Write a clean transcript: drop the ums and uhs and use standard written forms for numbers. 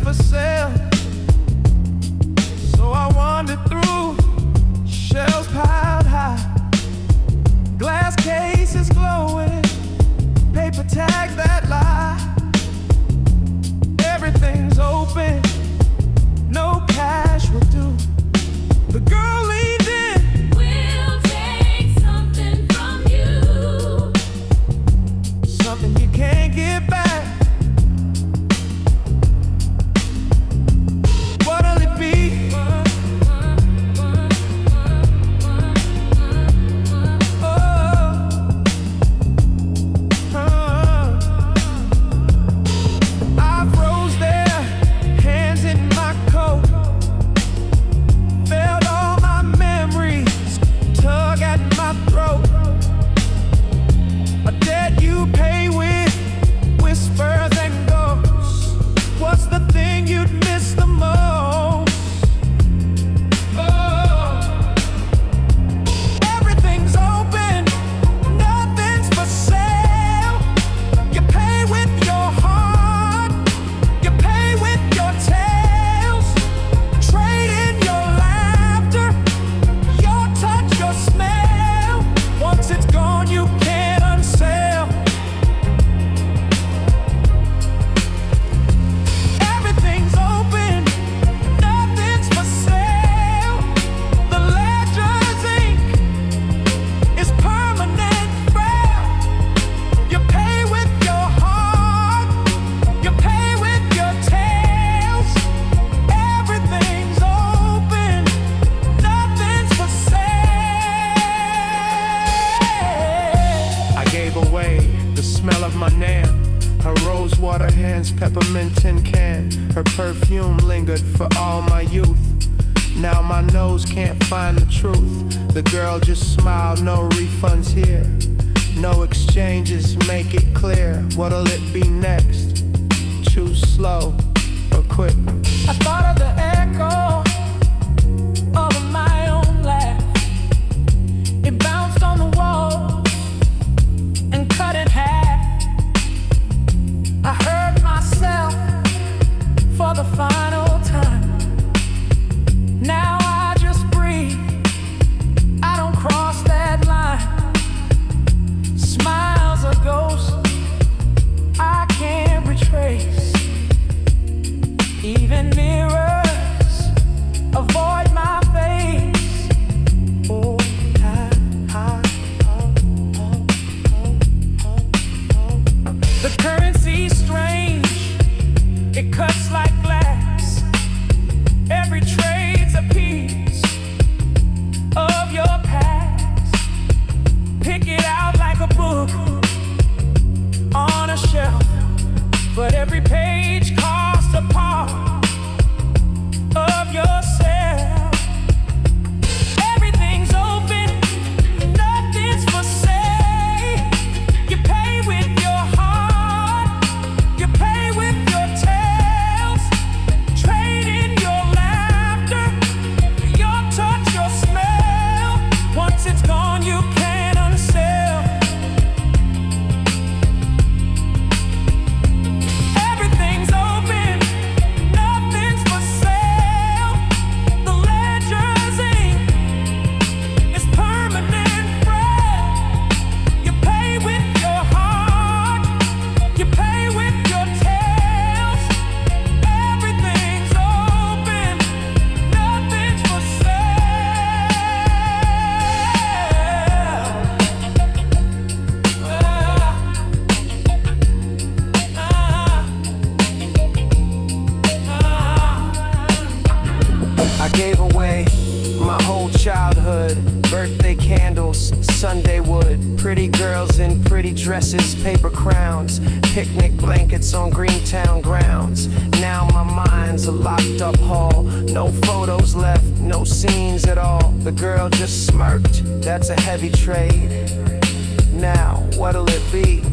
for sale. So I wandered through shelves piled high, glass cases glowing, paper tags that lie. Everything's open, no cash will do. The girl leaned in. We'll take something from you, Something you can't get back. What'll it be? I froze there, hands in my coat, felt all my memories tug at my throat. A debt you pay with whispers and ghosts. What's the thing you'd miss the most? Oh, everything's open, nothing's for sale. You pay with your heart, you pay with your tales. Trade in your laughter, your touch, your smell. Once it's gone, you can't unsell. Everything's open, nothing's for sale. The ledger's ink is permanent frail. You pay with your heart, you pay with your tales. Everything's open, nothing's for sale. I gave away the smell of my nan, her rosewater hands, peppermint tin can. Her perfume lingered for all my youth. Now my nose can't find the truth. The girl just smiled, no refunds here, no exchanges, make it clear. What'll it be next? Choose slow or quick. I thought of the echo of my own laugh. It bounced on the wall and cut in half. I heard myself for the final time. Now I just breathe, I don't cross that line. Smiles are ghosts I can't retrace. Even mirrors avoid my face. Oh, the currency's strange, it cuts like glass. Every trade's a piece of your past. Pick it out like a book on a shelf, but every page costs a part of yourself. Everything's open, nothing's for sale. You pay with your heart, you pay with your tales. Trade in your laughter, your touch, your smell. Once it's gone, you can't unsell. Everything's open, nothing's for sale. The ledger's ink is permanent frail. You pay with your heart, you pay with your tales. Everything's open, nothing's for I gave away my whole childhood, birthday candles, Sunday wood, pretty girls in pretty dresses, paper crowns, picnic blankets on Greentown grounds. Now my mind's a locked up hall, no photos left, no scenes at all. The girl just smirked, that's a heavy trade. Now what'll it be?